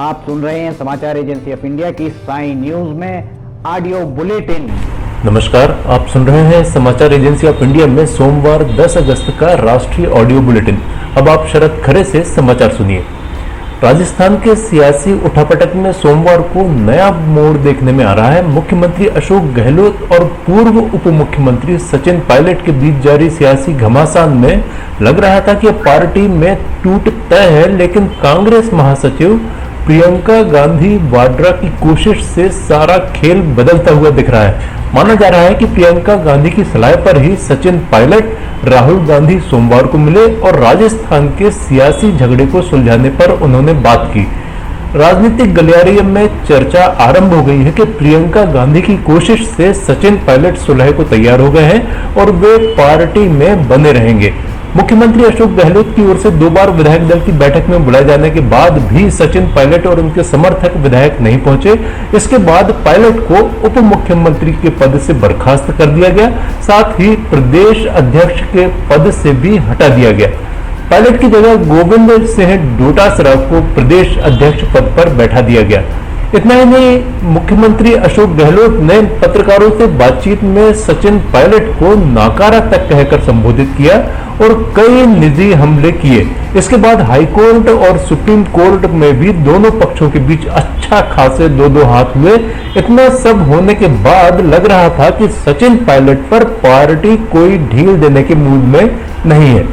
आप सुन रहे हैं समाचार एजेंसी ऑफ इंडिया की साई न्यूज में ऑडियो बुलेटिन। नमस्कार, आप सुन रहे हैं समाचार एजेंसी ऑफ इंडिया में सोमवार 10 अगस्त का राष्ट्रीय ऑडियो बुलेटिन। अब आप शरद खरे से समाचार सुनिए। राजस्थान के सियासी उठापटक में सोमवार को नया मोड़ देखने में आ रहा है। मुख्यमंत्री अशोक गहलोत और पूर्व उप मुख्यमंत्री सचिन पायलट के बीच जारी सियासी घमासान में लग रहा था कि पार्टी में टूट तय है, लेकिन कांग्रेस महासचिव प्रियंका गांधी वाड्रा की कोशिश से सारा खेल बदलता हुआ दिख रहा है। माना जा रहा है कि प्रियंका गांधी की सलाह पर ही सचिन पायलट राहुल गांधी सोमवार को मिले और राजस्थान के सियासी झगड़े को सुलझाने पर उन्होंने बात की। राजनीतिक गलियारे में चर्चा आरंभ हो गई है कि प्रियंका गांधी की कोशिश से सचिन पायलट सुलह को तैयार हो गए हैं और वे पार्टी में बने रहेंगे। मुख्यमंत्री अशोक गहलोत की ओर से 2 बार विधायक दल की बैठक में बुलाए जाने के बाद भी सचिन पायलट और उनके समर्थक विधायक नहीं पहुंचे। इसके बाद पायलट को उप मुख्यमंत्री के पद से बर्खास्त कर दिया गया, साथ ही प्रदेश अध्यक्ष के पद से भी हटा दिया गया। पायलट की जगह गोविंद सिंह डोटासरा को प्रदेश अध्यक्ष पद पर बैठा दिया गया। इतना ही नहीं, मुख्यमंत्री अशोक गहलोत ने पत्रकारों से बातचीत में सचिन पायलट को नाकारा तक कहकर संबोधित किया और कई निजी हमले किए। इसके बाद हाईकोर्ट और सुप्रीम कोर्ट में भी दोनों पक्षों के बीच अच्छा खासे 2-2 हाथ हुए। इतना सब होने के बाद लग रहा था कि सचिन पायलट पर पार्टी कोई ढील देने के मूड में नहीं है।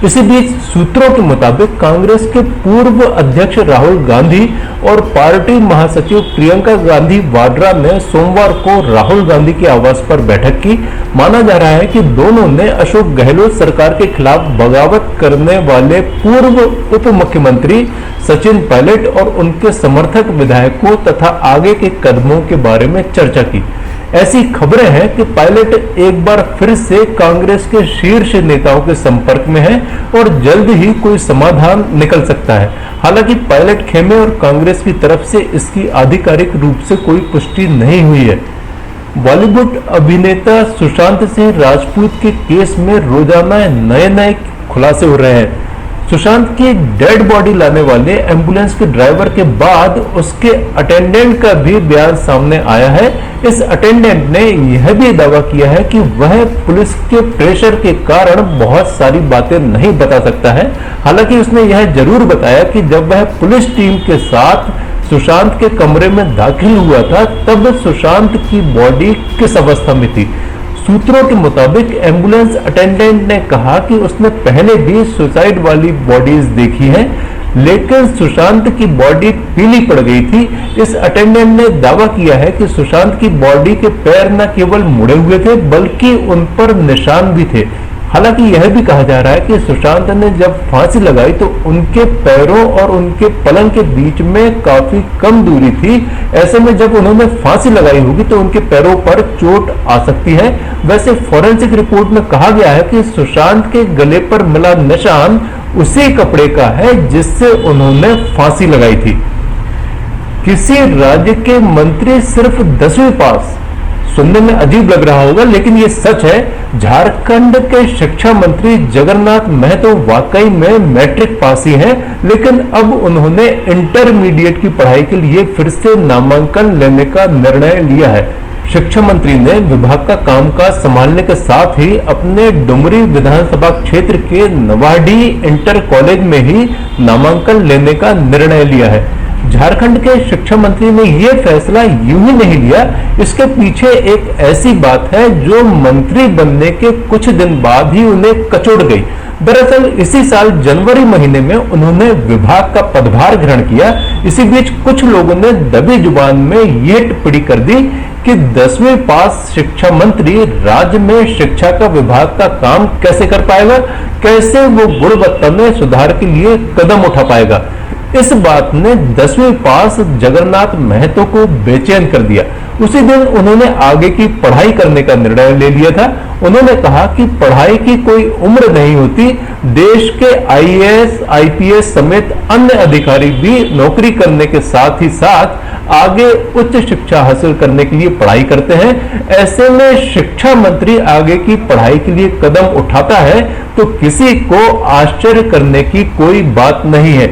इसी बीच सूत्रों के मुताबिक कांग्रेस के पूर्व अध्यक्ष राहुल गांधी और पार्टी महासचिव प्रियंका गांधी वाड्रा ने सोमवार को राहुल गांधी के आवास पर बैठक की। माना जा रहा है कि दोनों ने अशोक गहलोत सरकार के खिलाफ बगावत करने वाले पूर्व उप मुख्यमंत्री सचिन पायलट और उनके समर्थक विधायकों तथा आगे के कदमों के बारे में चर्चा की। ऐसी खबरें हैं कि पायलट एक बार फिर से कांग्रेस के शीर्ष नेताओं के संपर्क में है और जल्द ही कोई समाधान निकल सकता है। हालांकि पायलट खेमे और कांग्रेस की तरफ से इसकी आधिकारिक रूप से कोई पुष्टि नहीं हुई है। बॉलीवुड अभिनेता सुशांत सिंह राजपूत के केस में रोजाना नए खुलासे हो रहे हैं। सुशांत की डेड बॉडी लाने वाले एम्बुलेंस के ड्राइवर के बाद उसके अटेंडेंट का भी बयान सामने आया है। इस अटेंडेंट ने यह भी दावा किया है कि वह पुलिस के प्रेशर के कारण बहुत सारी बातें नहीं बता सकता है। हालांकि उसने यह जरूर बताया कि जब वह पुलिस टीम के साथ सुशांत के कमरे में दाखिल हुआ था तब सुशांत की बॉडी किस अवस्था में थी। सूत्रों के मुताबिक एम्बुलेंस अटेंडेंट ने कहा कि उसने पहले भी सुसाइड वाली बॉडीज देखी हैं, लेकिन सुशांत की बॉडी पीली पड़ गई थी। इस अटेंडेंट ने दावा किया है कि सुशांत की बॉडी के पैर न केवल मुड़े हुए थे बल्कि उन पर निशान भी थे। हालांकि यह भी कहा जा रहा है कि सुशांत ने जब फांसी लगाई तो उनके पैरों और उनके पलंग के बीच में काफी कम दूरी थी। ऐसे में जब उन्होंने फांसी लगाई होगी तो उनके पैरों पर चोट आ सकती है। वैसे फॉरेंसिक रिपोर्ट में कहा गया है कि सुशांत के गले पर मिला निशान उसी कपड़े का है जिससे उन्होंने फांसी लगाई थी। किसी राज्य के मंत्री सिर्फ 10वीं पास, सुनने में अजीब लग रहा होगा लेकिन ये सच है। झारखंड के शिक्षा मंत्री जगन्नाथ महतो वाकई में मैट्रिक पास ही हैं, लेकिन अब उन्होंने इंटरमीडिएट की पढ़ाई के लिए फिर से नामांकन लेने का निर्णय लिया है। शिक्षा मंत्री ने विभाग का कामकाज संभालने के साथ ही अपने डुमरी विधानसभा क्षेत्र के नवाडी इंटर कॉलेज में ही नामांकन लेने का निर्णय लिया है। झारखंड के शिक्षा मंत्री ने यह फैसला यूं ही नहीं लिया, इसके पीछे एक ऐसी बात है जो मंत्री बनने के कुछ दिन बाद ही उन्हें कचोड़ गई। दरअसल इसी साल जनवरी महीने में उन्होंने विभाग का पदभार ग्रहण किया। इसी बीच कुछ लोगों ने दबी जुबान में यह टिप्पणी कर दी कि 10वीं पास शिक्षा मंत्री राज्य में शिक्षा का विभाग का काम कैसे कर पाएगा, कैसे वो गुणवत्ता में सुधार के लिए कदम उठा पाएगा। इस बात ने 10वीं पास जगन्नाथ महतो को बेचैन कर दिया। उसी दिन उन्होंने आगे की पढ़ाई करने का निर्णय ले लिया था। उन्होंने कहा कि पढ़ाई की कोई उम्र नहीं होती। देश के आईएएस, आईपीएस समेत अन्य अधिकारी भी नौकरी करने के साथ ही साथ आगे उच्च शिक्षा हासिल करने के लिए पढ़ाई करते हैं। ऐसे में शिक्षा मंत्री आगे की पढ़ाई के लिए कदम उठाता है तो किसी को आश्चर्य करने की कोई बात नहीं है।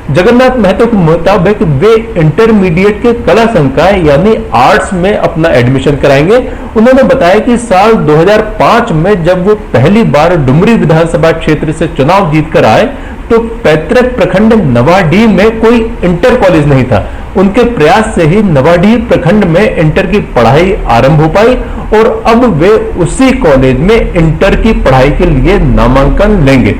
जगन्नाथ महतो के मुताबिक वे इंटरमीडिएट के कला संकाय यानी आर्ट्स में अपना एडमिशन कराएंगे। उन्होंने बताया कि साल 2005 में जब वो पहली बार डुमरी विधानसभा क्षेत्र से चुनाव जीतकर आए तो पैतृक प्रखंड नवाडीह में कोई इंटर कॉलेज नहीं था। उनके प्रयास से ही नवाडीह प्रखंड में इंटर की पढ़ाई आरंभ हो पाई और अब वे उसी कॉलेज में इंटर की पढ़ाई के लिए नामांकन लेंगे।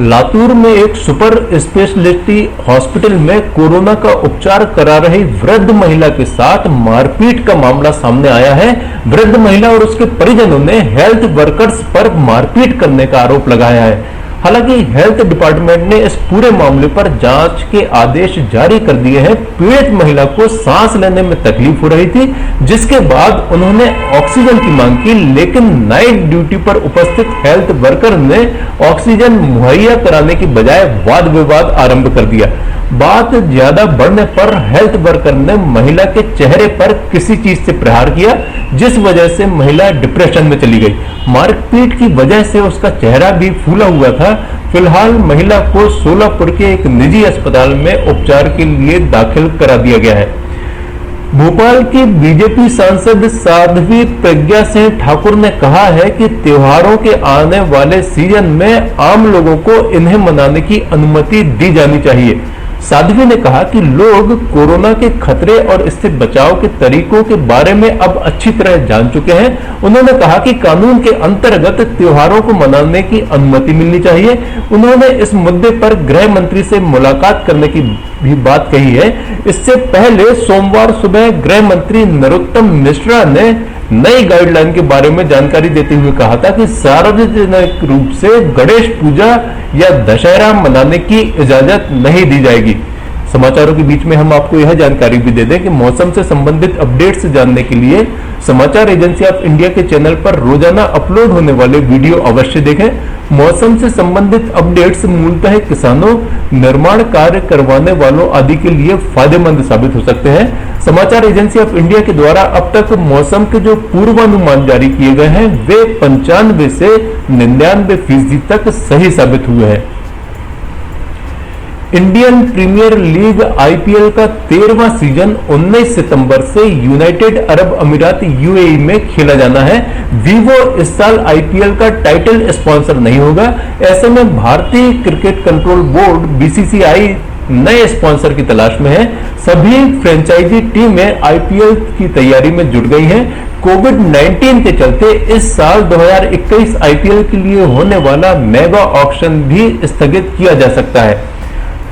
लातूर में एक सुपर स्पेशलिटी हॉस्पिटल में कोरोना का उपचार करा रही वृद्ध महिला के साथ मारपीट का मामला सामने आया है। वृद्ध महिला और उसके परिजनों ने हेल्थ वर्कर्स पर मारपीट करने का आरोप लगाया है। हालांकि हेल्थ डिपार्टमेंट ने इस पूरे मामले पर जांच के आदेश जारी कर दिए हैं। पीड़ित महिला को सांस लेने में तकलीफ हो रही थी, जिसके बाद उन्होंने ऑक्सीजन की मांग की, लेकिन नाइट ड्यूटी पर उपस्थित हेल्थ वर्कर ने ऑक्सीजन मुहैया कराने की बजाय वाद विवाद आरंभ कर दिया। बात ज्यादा बढ़ने पर हेल्थ वर्कर ने महिला के चेहरे पर किसी चीज से प्रहार किया, जिस वजह से महिला डिप्रेशन में चली गई। मारपीट की वजह से उसका चेहरा भी फूला हुआ था। फिलहाल महिला को सोलापुर के एक निजी अस्पताल में उपचार के लिए दाखिल करा दिया गया है। भोपाल की बीजेपी सांसद साध्वी प्रज्ञा सिंह ठाकुर ने कहा है कि त्योहारों के आने वाले सीजन में आम लोगों को इन्हें मनाने की अनुमति दी जानी चाहिए। साध्वी ने कहा कि लोग कोरोना के खतरे और इससे बचाव के तरीकों के बारे में अब अच्छी तरह जान चुके हैं। उन्होंने कहा कि कानून के अंतर्गत त्योहारों को मनाने की अनुमति मिलनी चाहिए। उन्होंने इस मुद्दे पर गृह मंत्री से मुलाकात करने की भी बात कही है। इससे पहले सोमवार सुबह गृह मंत्री नरोत्तम मिश्रा ने नई गाइडलाइन के बारे में जानकारी देते हुए कहा था कि सार्वजनिक रूप से गणेश पूजा या दशहरा मनाने की इजाजत नहीं दी जाएगी। समाचारों के बीच में हम आपको यह जानकारी भी दे दें कि मौसम से संबंधित अपडेट्स जानने के लिए समाचार एजेंसी ऑफ इंडिया के चैनल पर रोजाना अपलोड होने वाले वीडियो अवश्य देखें। मौसम से संबंधित अपडेट्स मूलतः किसानों, निर्माण कार्य करवाने वालों आदि के लिए फायदेमंद साबित हो सकते हैं। समाचार एजेंसी ऑफ इंडिया के द्वारा अब तक मौसम के जो पूर्वानुमान जारी किए गए हैं वे 95 से 99% तक सही साबित हुए हैं। इंडियन प्रीमियर लीग आईपीएल का 13वां सीजन 19 सितंबर से यूनाइटेड अरब अमीरात यूएई में खेला जाना है। वीवो इस साल आईपीएल का टाइटल स्पॉन्सर नहीं होगा। ऐसे में भारतीय क्रिकेट कंट्रोल बोर्ड बीसीसीआई नए स्पॉन्सर की तलाश में है। सभी फ्रेंचाइजी टीमें आईपीएल की तैयारी में जुट गई हैं। कोविड-19 के चलते इस साल 2021 आईपीएल के लिए होने वाला मेगा ऑक्शन भी स्थगित किया जा सकता है।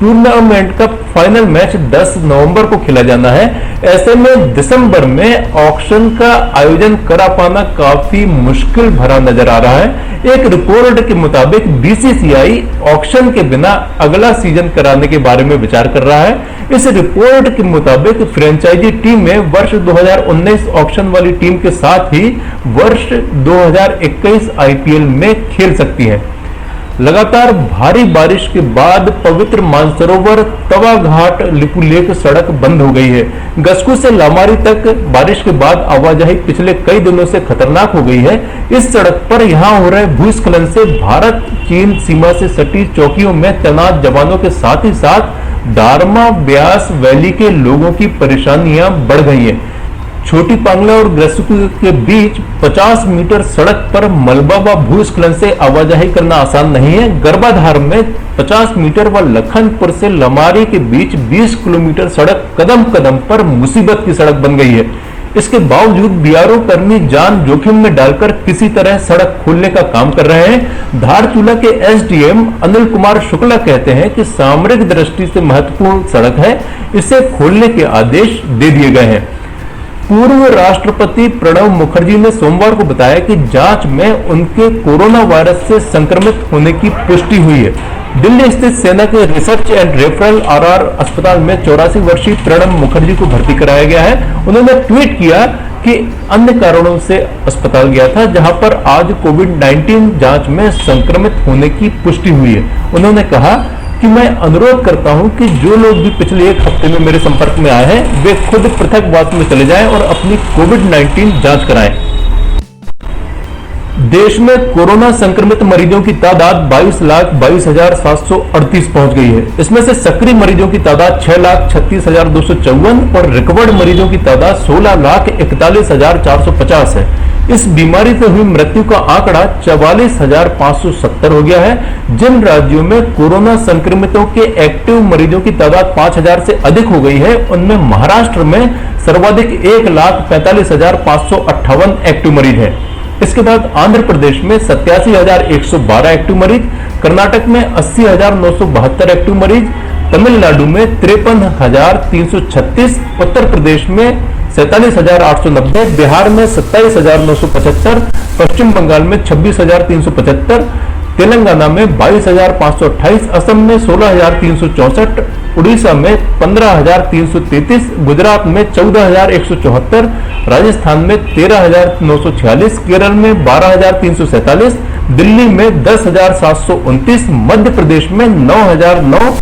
टूर्नामेंट का फाइनल मैच 10 नवंबर को खेला जाना है। ऐसे में दिसंबर में ऑक्शन का आयोजन करा पाना काफी मुश्किल भरा नजर आ रहा है। एक रिपोर्ट के मुताबिक बीसीसीआई ऑक्शन के बिना अगला सीजन कराने के बारे में विचार कर रहा है। इस रिपोर्ट के मुताबिक फ्रेंचाइजी टीमें वर्ष 2019 ऑक्शन वाली टीम के साथ ही वर्ष 2021 आईपीएल में खेल सकती हैं। लगातार भारी बारिश के बाद पवित्र मानसरोवर तवा घाट लिपुलेख सड़क बंद हो गई है। गस्कू से लामारी तक बारिश के बाद आवाजाही पिछले कई दिनों से खतरनाक हो गई है। इस सड़क पर यहां हो रहे भूस्खलन से भारत चीन सीमा से सटी चौकियों में तैनात जवानों के साथ ही साथ दारमा ब्यास वैली के लोगों की परेशानियां बढ़ गई हैं। छोटी पांगला और ग्रसकू के बीच 50 मीटर सड़क पर मलबा व भूस्खलन से आवाजाही करना आसान नहीं है। गर्भाधार में 50 मीटर व लखनपुर से लमारी के बीच 20 किलोमीटर सड़क कदम कदम पर मुसीबत की सड़क बन गई है। इसके बावजूद बीआरओ कर्मी जान जोखिम में डालकर किसी तरह सड़क खोलने का काम कर रहे हैं। धारचूला के एसडीएम अनिल कुमार शुक्ला कहते हैं कि सामरिक दृष्टि से महत्वपूर्ण सड़क है, इसे खोलने के आदेश दे दिए गए हैं। पूर्व राष्ट्रपति प्रणब मुखर्जी ने सोमवार को बताया कि जांच में उनके कोरोना वायरस से संक्रमित होने की पुष्टि हुई है। दिल्ली स्थित सेना के रिसर्च एंड रेफरल आरआर अस्पताल में 84 वर्षीय प्रणब मुखर्जी को भर्ती कराया गया है। उन्होंने ट्वीट किया कि अन्य कारणों से अस्पताल गया था, जहां पर आज कोविड-19 जांच में संक्रमित होने की पुष्टि हुई है। उन्होंने कहा कि मैं अनुरोध करता हूं कि जो लोग भी पिछले एक हफ्ते में मेरे संपर्क में आए हैं वे खुद पृथकवास में चले जाएं और अपनी कोविड-19 जांच कराएं। देश में कोरोना संक्रमित मरीजों की तादाद 22,22,738 पहुंच गई है। इसमें से सक्रिय मरीजों की तादाद 6,36,254 और रिकवर्ड मरीजों की तादाद 16,41,450 है। इस बीमारी से हुई मृत्यु का आंकड़ा 44,570 हो गया है। जिन राज्यों में कोरोना संक्रमितों के एक्टिव मरीजों की तादाद 5,000 से अधिक हो गई है, उनमें महाराष्ट्र में सर्वाधिक 1,45,558 एक्टिव मरीज है। इसके बाद आंध्र प्रदेश में 87,112 एक्टिव मरीज, कर्नाटक में 80,972 एक्टिव मरीज, तमिलनाडु में 53,336, उत्तर प्रदेश में 47,890, बिहार में 27,975, पश्चिम बंगाल में 26,375, तेलंगाना में 22,528, असम में 16,364, उड़ीसा में 15,333, गुजरात में 14,174, राजस्थान में 13,946, केरल में 12,347, दिल्ली में 10,729, मध्य प्रदेश में 9,009,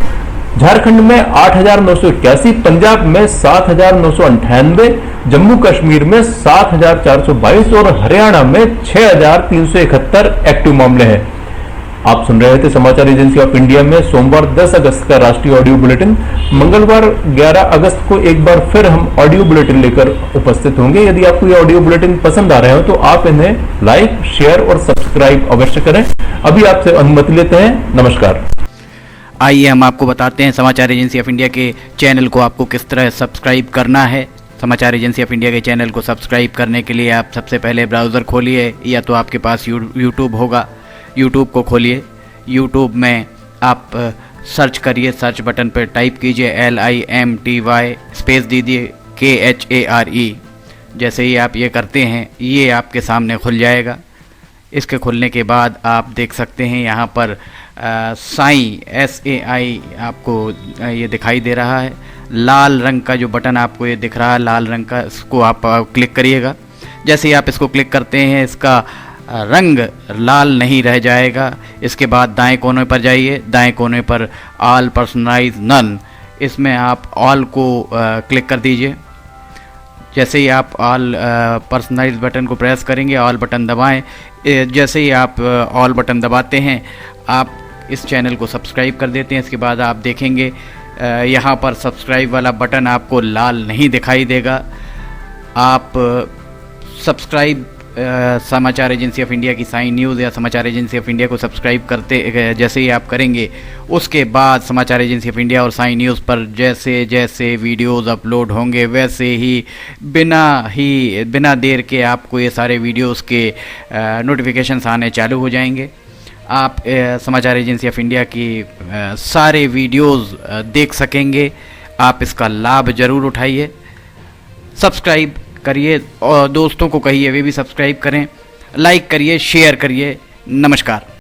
झारखंड में 8,981, पंजाब में 7,998, जम्मू कश्मीर में 7,422 और हरियाणा में 6,371 एक्टिव मामले हैं। आप सुन रहे थे समाचार एजेंसी ऑफ इंडिया में सोमवार 10 अगस्त का राष्ट्रीय ऑडियो बुलेटिन। मंगलवार 11 अगस्त को एक बार फिर हम ऑडियो बुलेटिन लेकर उपस्थित होंगे। यदि आपको ये ऑडियो बुलेटिन पसंद आ रहे हो तो आप इन्हें लाइक, शेयर और सब्सक्राइब अवश्य करें। अभी आपसे अनुमति लेते हैं। नमस्कार। आइए हम आपको बताते हैं समाचार एजेंसी ऑफ इंडिया के चैनल को आपको किस तरह सब्सक्राइब करना है। समाचार एजेंसी ऑफ इंडिया के चैनल को सब्सक्राइब करने के लिए आप सबसे पहले ब्राउज़र खोलिए, या तो आपके पास यूट्यूब होगा, यूट्यूब को खोलिए। यूट्यूब में आप सर्च करिए, सर्च बटन पर टाइप कीजिए LIMTY स्पेस दीजिए KHARE। जैसे ही आप ये करते हैं ये आपके सामने खुल जाएगा। इसके खुलने के बाद आप देख सकते हैं यहाँ पर साई SAI आपको ये दिखाई दे रहा है। लाल रंग का जो बटन आपको ये दिख रहा है लाल रंग का, इसको आप क्लिक करिएगा। जैसे ही आप इसको क्लिक करते हैं इसका रंग लाल नहीं रह जाएगा। इसके बाद दाएं कोने पर जाइए, दाएं कोने पर ऑल पर्सनलाइज नन, इसमें आप ऑल को क्लिक कर दीजिए। जैसे ही आप ऑल पर्सनलाइज बटन को प्रेस करेंगे, ऑल बटन दबाएं। जैसे ही आप ऑल बटन दबाते हैं आप इस चैनल को सब्सक्राइब कर देते हैं। इसके बाद आप देखेंगे यहाँ पर सब्सक्राइब वाला बटन आपको लाल नहीं दिखाई देगा। आप सब्सक्राइब समाचार एजेंसी ऑफ इंडिया की साइन न्यूज़ या समाचार एजेंसी ऑफ इंडिया को सब्सक्राइब करते जैसे ही आप करेंगे, उसके बाद समाचार एजेंसी ऑफ इंडिया और साइन न्यूज़ पर जैसे जैसे वीडियोस अपलोड होंगे वैसे ही बिना देर के आपको ये सारे वीडियोस के नोटिफिकेशंस आने चालू हो जाएंगे। आप समाचार एजेंसी ऑफ इंडिया की सारे वीडियोस देख सकेंगे। आप इसका लाभ ज़रूर उठाइए, सब्सक्राइब करिए और दोस्तों को कहिए वे भी सब्सक्राइब करें, लाइक करिए, शेयर करिए। नमस्कार।